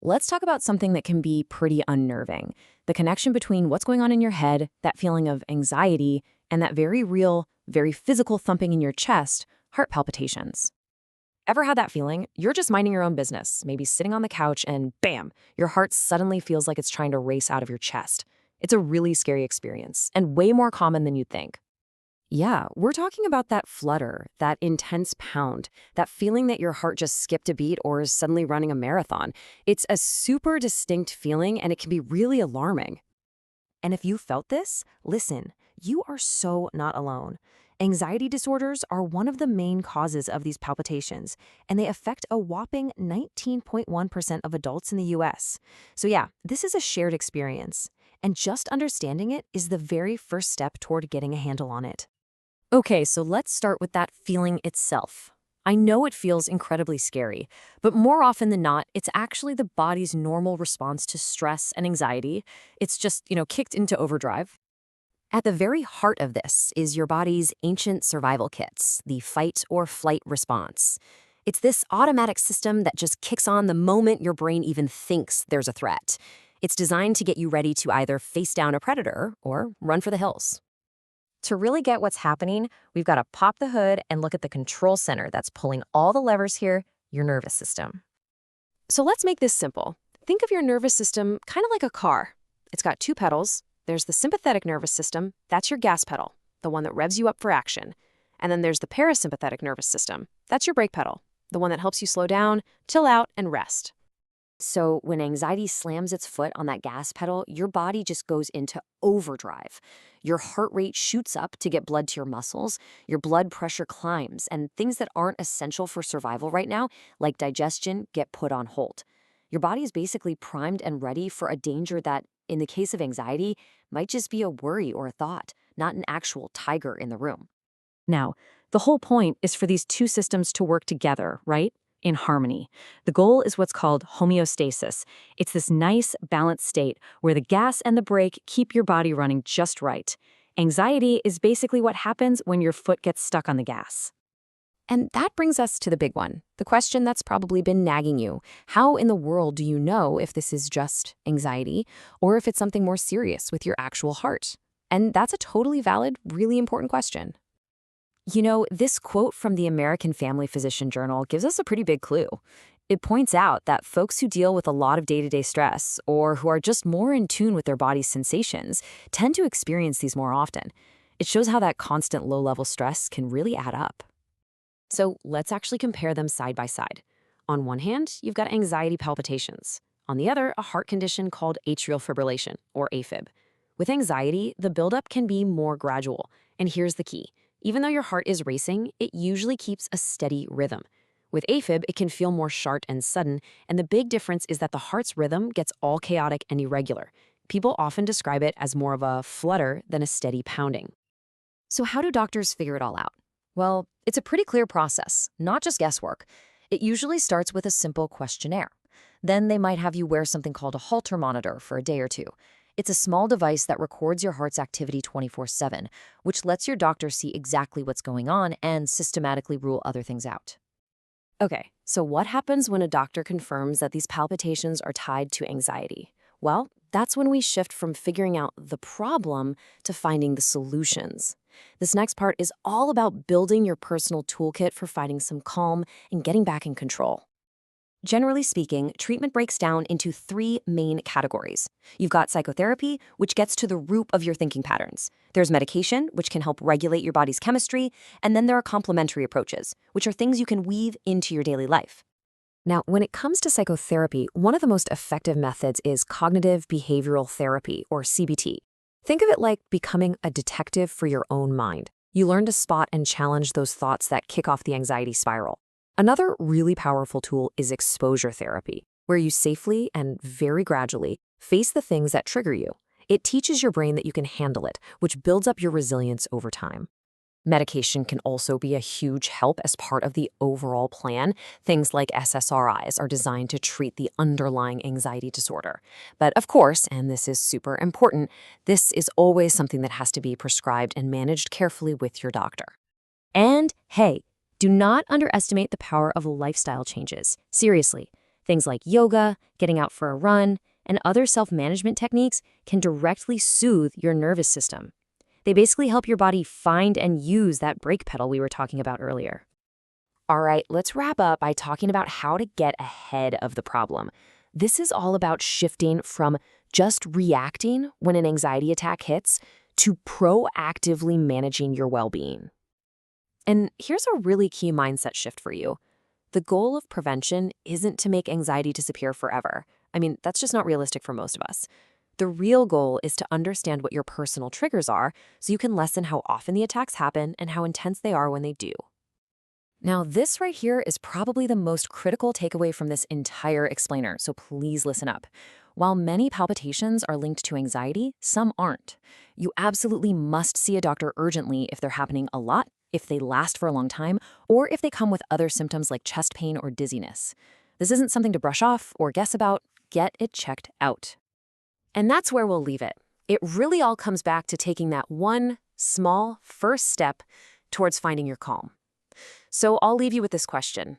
Let's talk about something that can be pretty unnerving: the connection between what's going on in your head, that feeling of anxiety, and that very real, very physical thumping in your chest, heart palpitations. Ever had that feeling? You're just minding your own business, maybe sitting on the couch, and bam, your heart suddenly feels like it's trying to race out of your chest. It's a really scary experience, and way more common than you'd think. Yeah, we're talking about that flutter, that intense pound, that feeling that your heart just skipped a beat or is suddenly running a marathon. It's a super distinct feeling, and it can be really alarming. And if you felt this, listen, you are so not alone. Anxiety disorders are one of the main causes of these palpitations, and they affect a whopping 19.1% of adults in the US. So yeah, this is a shared experience, and just understanding it is the very first step toward getting a handle on it. Okay, so let's start with that feeling itself. I know it feels incredibly scary, but more often than not, it's actually the body's normal response to stress and anxiety. It's just, kicked into overdrive. At the very heart of this is your body's ancient survival kits, the fight or flight response. It's this automatic system that just kicks on the moment your brain even thinks there's a threat. It's designed to get you ready to either face down a predator or run for the hills. To really get what's happening, we've got to pop the hood and look at the control center that's pulling all the levers here, your nervous system. So let's make this simple. Think of your nervous system kind of like a car. It's got two pedals. There's the sympathetic nervous system. That's your gas pedal, the one that revs you up for action. And then there's the parasympathetic nervous system. That's your brake pedal, the one that helps you slow down, chill out, and rest. So when anxiety slams its foot on that gas pedal, your body just goes into overdrive. Your heart rate shoots up to get blood to your muscles, your blood pressure climbs, and things that aren't essential for survival right now, like digestion, get put on hold. Your body is basically primed and ready for a danger that, in the case of anxiety, might just be a worry or a thought, not an actual tiger in the room. Now, the whole point is for these two systems to work together, right? In harmony. The goal is what's called homeostasis. It's this nice, balanced state where the gas and the brake keep your body running just right. Anxiety is basically what happens when your foot gets stuck on the gas. And that brings us to the big one, the question that's probably been nagging you. How in the world do you know if this is just anxiety or if it's something more serious with your actual heart? And that's a totally valid, really important question. This quote from the American Family Physician Journal gives us a pretty big clue. It points out that folks who deal with a lot of day-to-day stress or who are just more in tune with their body's sensations tend to experience these more often. It shows how that constant low-level stress can really add up. So let's actually compare them side by side. On one hand, you've got anxiety palpitations. On the other, a heart condition called atrial fibrillation, or A-Fib. With anxiety, the buildup can be more gradual. And here's the key. Even though your heart is racing, it usually keeps a steady rhythm. With A-Fib, it can feel more sharp and sudden, and the big difference is that the heart's rhythm gets all chaotic and irregular. People often describe it as more of a flutter than a steady pounding. So how do doctors figure it all out? Well, it's a pretty clear process, not just guesswork. It usually starts with a simple questionnaire. Then they might have you wear something called a Holter monitor for a day or two. It's a small device that records your heart's activity 24/7, which lets your doctor see exactly what's going on and systematically rule other things out. Okay, so what happens when a doctor confirms that these palpitations are tied to anxiety? Well, that's when we shift from figuring out the problem to finding the solutions. This next part is all about building your personal toolkit for finding some calm and getting back in control. Generally speaking, treatment breaks down into three main categories. You've got psychotherapy, which gets to the root of your thinking patterns. There's medication, which can help regulate your body's chemistry. And then there are complementary approaches, which are things you can weave into your daily life. Now, when it comes to psychotherapy, one of the most effective methods is cognitive behavioral therapy, or CBT. Think of it like becoming a detective for your own mind. You learn to spot and challenge those thoughts that kick off the anxiety spiral. Another really powerful tool is exposure therapy, where you safely and very gradually face the things that trigger you. It teaches your brain that you can handle it, which builds up your resilience over time. Medication can also be a huge help as part of the overall plan. Things like SSRIs are designed to treat the underlying anxiety disorder. But of course, and this is super important, this is always something that has to be prescribed and managed carefully with your doctor. And hey, do not underestimate the power of lifestyle changes. Seriously, Things like yoga, getting out for a run, and other self-management techniques can directly soothe your nervous system. They basically help your body find and use that brake pedal we were talking about earlier. All right, let's wrap up by talking about how to get ahead of the problem. This is all about shifting from just reacting when an anxiety attack hits to proactively managing your well-being. And here's a really key mindset shift for you. The goal of prevention isn't to make anxiety disappear forever. I mean, that's just not realistic for most of us. The real goal is to understand what your personal triggers are so you can lessen how often the attacks happen and how intense they are when they do. Now, this right here is probably the most critical takeaway from this entire explainer, so please listen up. While many palpitations are linked to anxiety, some aren't. You absolutely must see a doctor urgently if they're happening a lot, if they last for a long time, or if they come with other symptoms like chest pain or dizziness. This isn't something to brush off or guess about. Get it checked out. And that's where we'll leave it. It really all comes back to taking that one small first step towards finding your calm. So I'll leave you with this question.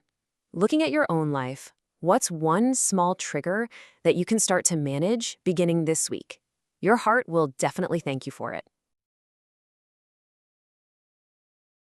Looking at your own life, what's one small trigger that you can start to manage beginning this week? Your heart will definitely thank you for it.